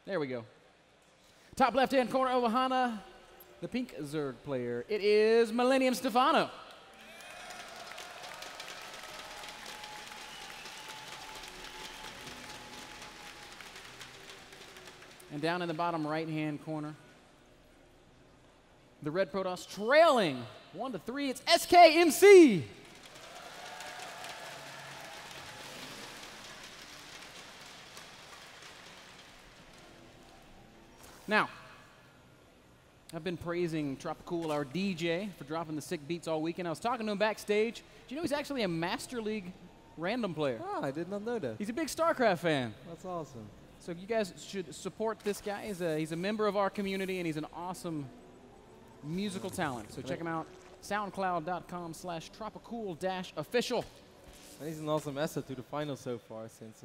There we go. Top left-hand corner of Ohana, the pink Zerg player. It is Millennium Stephano. And down in the bottom right-hand corner, the red Protoss trailing 1-3. It's SKMC. Now, I've been praising Tropicool, our DJ, for dropping the sick beats all weekend. I was talking to him backstage. Do you know he's actually a Master League random player? Oh, I did not know that. He's a big StarCraft fan. That's awesome. So you guys should support this guy. He's a member of our community, and he's an awesome musical talent. So check him out, soundcloud.com/tropicool-official. He's an awesome asset to the final so far, since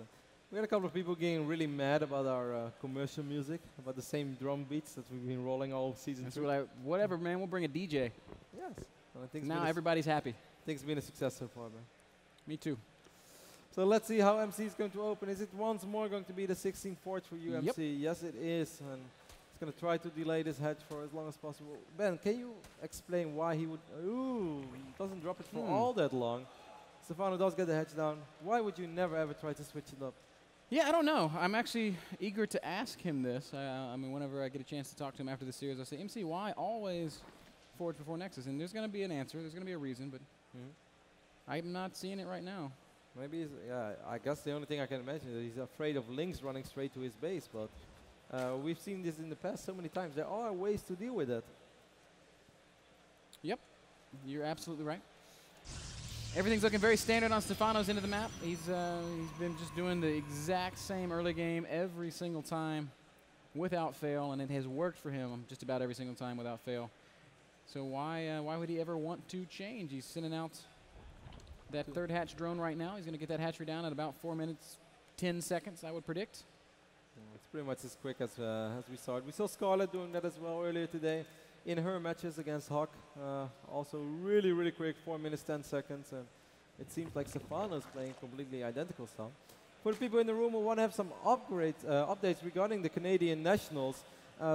we had a couple of people getting really mad about our commercial music, about the same drum beats that we've been rolling all season. Whatever, man. We'll bring a DJ. Yes. I think now everybody's happy. I think it's been a success so far, man. Me too. So let's see how MC is going to open. Is it once more going to be the 16 forge for you, MC? Yep. Yes, it is. And it's going to try to delay this hedge for as long as possible. Ben, can you explain why he would... Ooh, doesn't drop it for all that long. Stephano does get the hedge down. Why would you never ever try to switch it up? Yeah, I don't know. I'm actually eager to ask him this. I mean, whenever I get a chance to talk to him after the series, I say, MC, why always forge before Nexus? And there's going to be an answer. There's going to be a reason, but I'm not seeing it right now. Maybe, yeah, I guess the only thing I can imagine is that he's afraid of Lynx running straight to his base, but we've seen this in the past so many times. There are ways to deal with that. Yep, you're absolutely right. Everything's looking very standard on Stephano's end of the map. He's been just doing the exact same early game every single time without fail, and it has worked for him just about every single time without fail. So why would he ever want to change? He's sending out that third hatch drone right now. He's going to get that hatchery down at about 4 minutes, 10 seconds, I would predict. Yeah, it's pretty much as quick as we saw it. We saw Scarlet doing that as well earlier today in her matches against Hawk. Also really, really quick, 4 minutes, 10 seconds. And it seems like Stephano is playing completely identical style. For the people in the room who want to have some updates regarding the Canadian Nationals,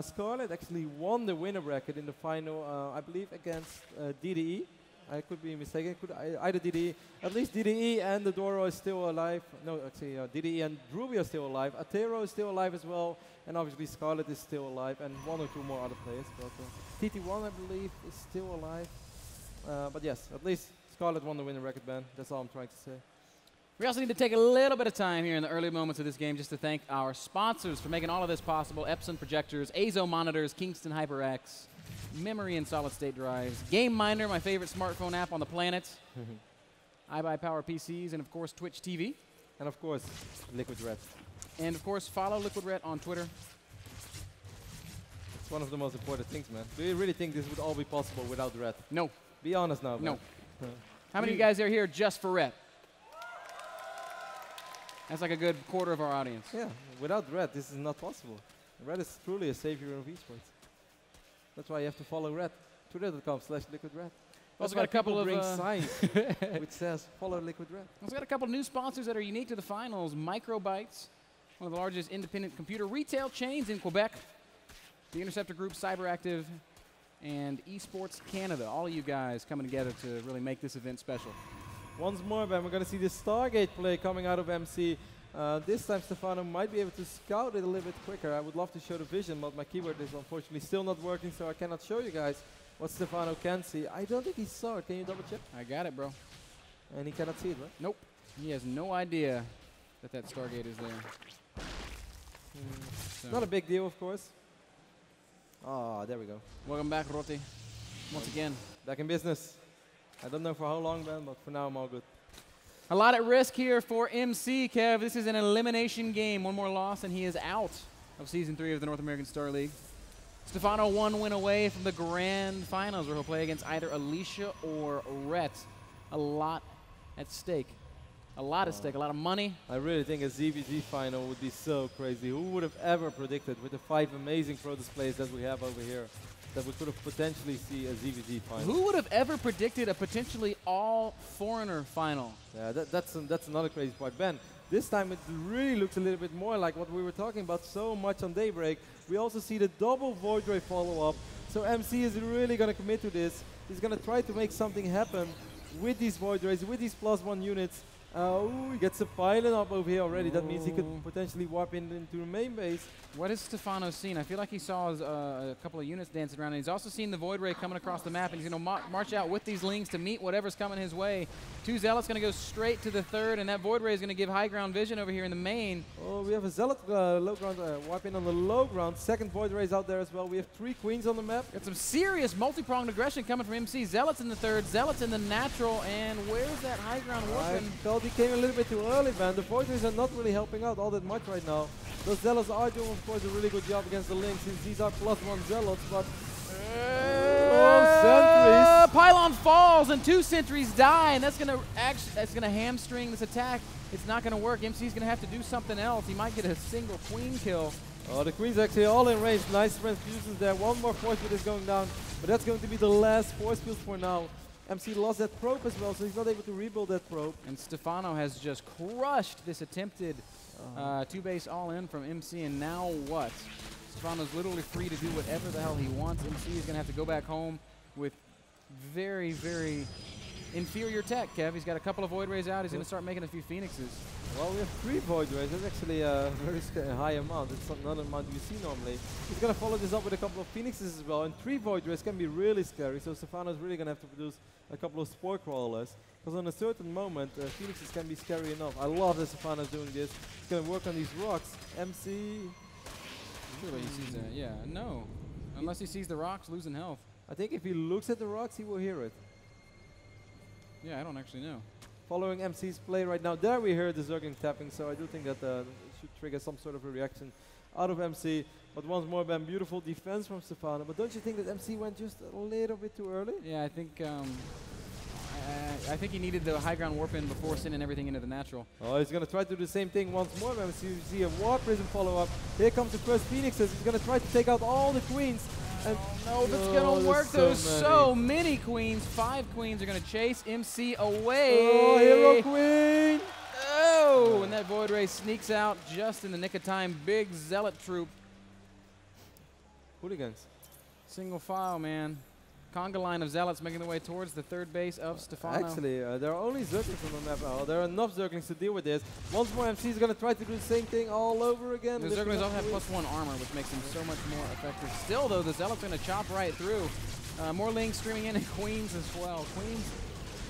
Scarlet actually won the winner bracket in the final, I believe, against DDE. I could be mistaken. Either DDE, at least DDE and the Doro is still alive. No, actually, DDE and Ruby are still alive. Atero is still alive as well, and obviously Scarlet is still alive, and 1 or 2 more other players. But TT1, I believe, is still alive. But yes, at least Scarlet won the winning record, Ben. That's all I'm trying to say. We also need to take a little bit of time here in the early moments of this game just to thank our sponsors for making all of this possible. Epson Projectors, Azo Monitors, Kingston HyperX, Memory and Solid State Drives, Game Minder, my favorite smartphone app on the planet, iBuyPower PCs, and of course Twitch TV. And of course, Liquid Red. And of course, follow Liquid Red on Twitter. It's one of the most important things, man. Do you really think this would all be possible without Red? No. Be honest now, man. No. How many of you guys are here just for Red? That's like a good quarter of our audience. Yeah, without Red, this is not possible. Red is truly a savior of esports. That's why you have to follow Red. Twitter.com/LiquidRed. Also got a couple of signs which says follow Liquid Red. Also got a couple of new sponsors that are unique to the finals. Microbytes, one of the largest independent computer retail chains in Quebec. The Interceptor Group, Cyberactive, and Esports Canada. All of you guys coming together to really make this event special. Once more, Ben, we're going to see this Stargate play coming out of MC. This time, Stephano might be able to scout it a little bit quicker. I would love to show the vision, but my keyboard is unfortunately still not working, so I cannot show you guys what Stephano can see. I don't think he saw it. Can you double check? I got it, bro. And he cannot see it, right? Nope. He has no idea that that Stargate is there. So. Not a big deal, of course. Ah, there we go. Welcome back, Roti. Once again. Back in business. I don't know for how long, Ben, but for now I'm all good. A lot at risk here for MC, Kev. This is an elimination game. One more loss, and he is out of Season 3 of the North American Star League. Stephano 1 win away from the Grand Finals, where he'll play against either Alicia or Rhett. A lot at stake. A lot at stake, a lot of money. I really think a ZVG final would be so crazy. Who would have ever predicted, with the 5 amazing pro displays that we have over here, that we could have potentially see a ZVG final? Who would have ever predicted a potentially all-foreigner final? Yeah, that's another crazy part. Ben, This time it really looks a little bit more like what we were talking about so much on Daybreak. We also see the double Void Ray follow-up. So MC is really going to commit to this. He's going to try to make something happen with these Void Rays, with these +1 units. He gets a pylon up over here already. That means he could potentially warp into the main base. What has Stephano seen? I feel like he saw a couple of units dancing around, and he's also seen the Void Ray coming across the map, and he's going to march out with these Lings to meet whatever's coming his way. 2 Zealots going to go straight to the 3rd, and that Void Ray is going to give high ground vision over here in the main. Oh, we have a Zealot low ground, warping on the low ground. 2nd Void Ray is out there as well. We have 3 Queens on the map. Got some serious multi-pronged aggression coming from MC. Zealots in the 3rd, Zealots in the natural, and where's that high ground warping? I felt he came a little bit too early, man. The Void Rays are not really helping out all that much right now. Those Zealots are doing, of course, a really good job against the Lynx, since these are +1 Zealots, but... sentries! Pylon falls and 2 sentries die, and that's gonna hamstring this attack. It's not gonna work. MC's gonna have to do something else. He might get a single Queen kill. Oh, the Queen's actually all in range. Nice transfusions there. One more force field is going down, but that's going to be the last force field for now. MC lost that probe as well, so he's not able to rebuild that probe. And Stephano has just crushed this attempted 2-base all-in from MC, and now what? Stephano's literally free to do whatever the hell he wants. MC is going to have to go back home with very, very inferior tech, Kev. He's got a couple of Void Rays out. He's going to start making a few Phoenixes. Well, we have 3 Void Rays. That's actually a very high amount. It's not an amount you see normally. He's going to follow this up with a couple of Phoenixes as well. And 3 Void Rays can be really scary. So Stephano's really going to have to produce a couple of Spore Crawlers. Because on a certain moment, Phoenixes can be scary enough. I love that Stephano's doing this. He's going to work on these rocks. MC... Surely he sees that. Yeah, no. Unless he sees the rocks losing health. I think if he looks at the rocks, he will hear it. Yeah, I don't actually know. Following MC's play right now, there we hear the Zergling tapping, so I do think that it should trigger some sort of a reaction out of MC. But once more, Ben, beautiful defense from Stephano. But don't you think that MC went just a little bit too early? Yeah, I think he needed the high ground warp in before sending everything into the natural. Oh, he's going to try to do the same thing once more. Man. So you see a War Prism follow-up. Here comes the first Phoenixes. He's going to try to take out all the Queens. And no, if it's going to work, there's so many Queens. 5 Queens are going to chase MC away. Oh, Hero Queen! Oh, and that Void Ray sneaks out just in the nick of time. Big Zealot troop. Hooligans. Single file, man. Conga line of Zealots making their way towards the 3rd base of Stephano. Actually, there are only Zerglings on the map now. There are enough Zerglings to deal with this. Once more, MC is going to try to do the same thing all over again. The Zerglings also have +1 armor, which makes them so much more effective. Still, though, the Zealot's going to chop right through. More Lings streaming in, and Queens as well. Queens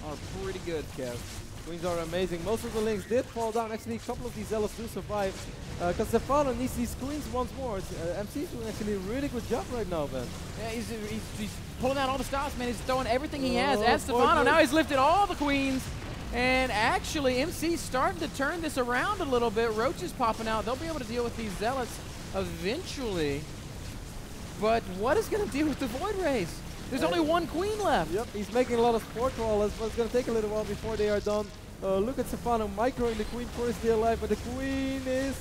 are pretty good, Kev. Queens are amazing. Most of the Lings did fall down. Actually, a couple of these Zealots do survive. Because Stephano needs these Queens once more. MC's doing actually a really good job right now, man. Yeah, he's pulling out all the stops, man. He's throwing everything he has at Stephano. Now he's lifted all the Queens. And actually, MC's starting to turn this around a little bit. Roach is popping out. They'll be able to deal with these Zealots eventually. But what is going to deal with the Void Rays? There's only 1 Queen left. Yep, he's making a lot of Spore Crawlers, but it's going to take a little while before they are done. Look at Stephano microing the Queen for his dear life, but the Queen is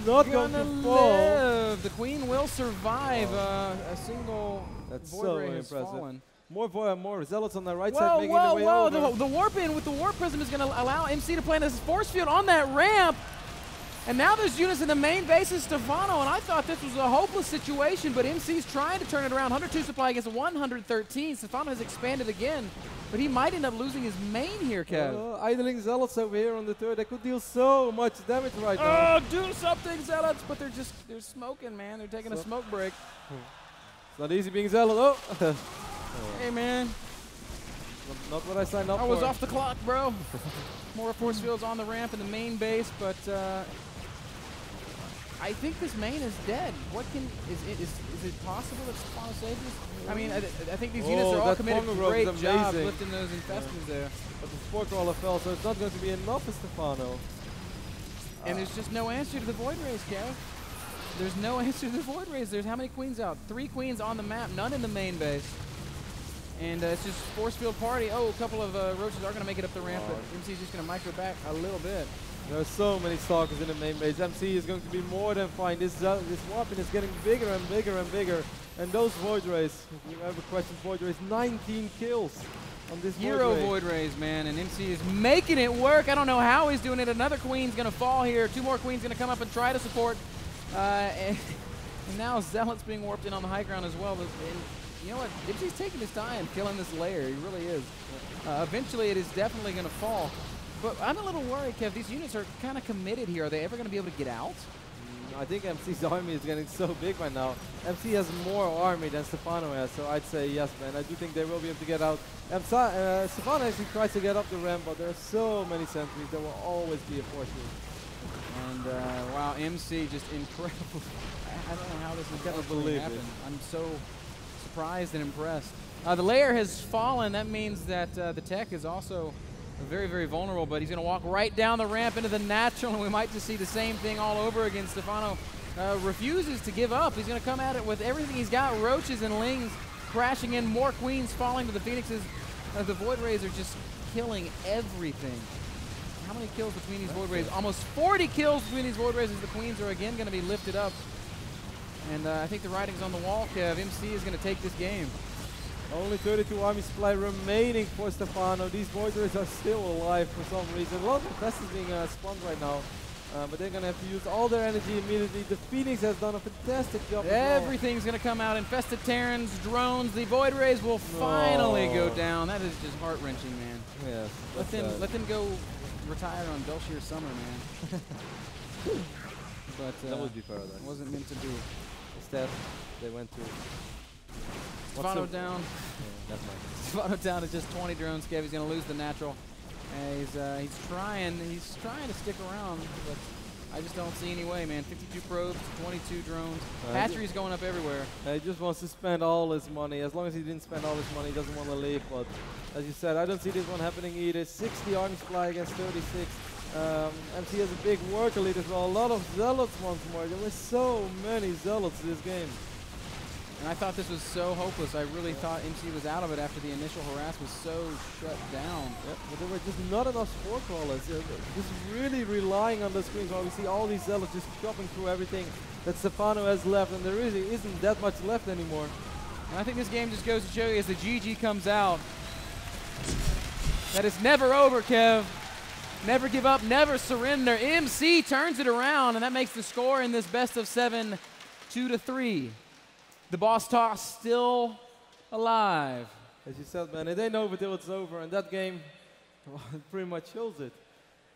not going to fall. The Queen will survive a single Void Ray has fallen. More Zealots on the right side making their way over. The warp in with the Warp Prism is going to allow MC to plant his force field on that ramp. And now there's units in the main base of Stephano, and I thought this was a hopeless situation, but MC's trying to turn it around. 102 supply against 113. Stephano has expanded again, but he might end up losing his main here, Kev. Idling Zealots over here on the 3rd. They could deal so much damage right now. Oh, do something, Zealots, but they're smoking, man. They're taking a smoke break. It's not easy being Zealot. Oh. Hey, man. Not what I signed up for. I was off the clock, bro. More force fields on the ramp in the main base, but I think this main is dead. Is it possible that Stephano saves this? I mean, I think these units are all committed to great job lifting those infestants there. But the Spore Crawler fell, so it's not going to be enough for Stephano. And there's just no answer to the Void Rays, Kev. There's no answer to the Void Rays. There's how many Queens out? 3 Queens on the map, none in the main base. And it's just force field party. Oh, a couple of Roaches are going to make it up the ramp, but MC's just going to micro back a little bit. There are so many Stalkers in the main base. MC is going to be more than fine. This weapon is getting bigger and bigger and bigger. And those Void Rays, if you ever question Void Rays, 19 kills. on this Hero Void Rays, man, and MC is making it work. I don't know how he's doing it. Another queen's going to fall here. 2 more queens going to come up and try to support. And now Zealot's being warped in on the high ground as well. And you know what? MC's taking his time killing this layer. He really is. Eventually, it is definitely going to fall. But I'm a little worried, Kev. These units are kind of committed here. Are they ever going to be able to get out? I think MC's army is getting so big right now. MC has more army than Stephano has, so I'd say yes, man. I do think they will be able to get out. Stephano actually tries to get up the ramp, but there are so many sentries. There will always be a force here. And wow, MC just incredible. I don't know how this is going to happen. I'm so surprised and impressed. The layer has fallen. That means that the tech is also very, very vulnerable, but he's going to walk right down the ramp into the natural, and we might just see the same thing all over again. Stephano refuses to give up. He's going to come at it with everything he's got. Roaches and Lings crashing in, more queens falling to the Phoenixes. The Void Rays are just killing everything. How many kills between these Void Rays? Almost 40 kills between these Void Rays as the queens are again going to be lifted up. And I think the writing's on the wall, Kev. MC is going to take this game. Only 32 army supply remaining for Stephano. These Void Rays are still alive for some reason. A lot of infestors being spawned right now. But they're going to have to use all their energy immediately. The Phoenix has done a fantastic job. Everything's going to come out. Infested Terrans, drones. The Void Rays will finally go down. That is just heart-wrenching, man. Yes. Let them go retire on Belshir Summer, man. But that would be paradise. Wasn't meant to be. Instead, they went to... Stephano down. Yeah, Stephano down to just 20 drones. Kev, he's going to lose the natural. He's trying to stick around, but I just don't see any way, man. 52 probes, 22 drones. Hatchery's going up everywhere. He just wants to spend all his money. As long as he didn't spend all his money, he doesn't want to leave. But as you said, I don't see this one happening either. 60 army supply against 36. MC has a big worker lead as well. A lot of Zealots once more. There were so many Zealots this game. And I thought this was so hopeless. I really thought MC was out of it after the initial harass was so shut down. Yep, but there were just not enough spore crawlers. Just really relying on the screens while we see all these Zealots just chopping through everything that Stephano has left, and there really isn't that much left anymore. And I think this game just goes to show you as the GG comes out that it's never over, Kev. Never give up, never surrender. MC turns it around, and that makes the score in this best of 7 2-3. The boss toss still alive. As you said, man, it ain't over till it's over, and that game pretty much shows it.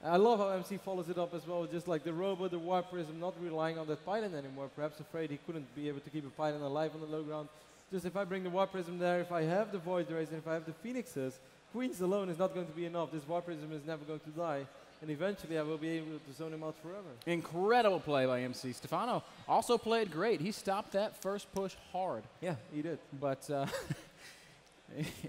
I love how MC follows it up as well, just like the robot, the Warp Prism, not relying on that Python anymore, perhaps afraid he couldn't be able to keep a Python alive on the low ground. Just if I bring the Warp Prism there, if I have the Void Rays, and if I have the Phoenixes, Queens alone is not going to be enough. This Warp Prism is never going to die. And eventually I will be able to zone him out forever. Incredible play by MC. Stephano also played great. He stopped that first push hard. Yeah, he did. But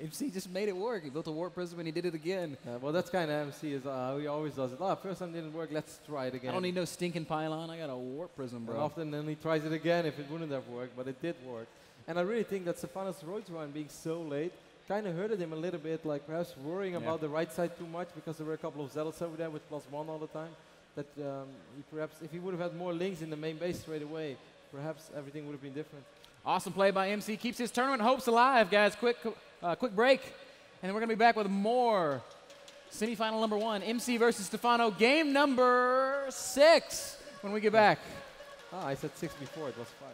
MC just made it work. He built a Warp Prism and he did it again. Well, that's kind of MC is he always does it. First time didn't work, let's try it again. I don't need no stinking pylon. I got a Warp Prism, bro. And often then he tries it again if it wouldn't have worked, but it did work. And I really think that Stephano's Roach run being so late kind of hurted him a little bit, like perhaps worrying about the right side too much because there were a couple of Zealots over there with +1 all the time. That he perhaps, if he would have had more Lings in the main base straight away, perhaps everything would have been different. Awesome play by MC. Keeps his tournament hopes alive, guys. Quick break, and then we're going to be back with more semifinal number 1, MC versus Stephano, game number 6 when we get back. I said 6 before, it was 5.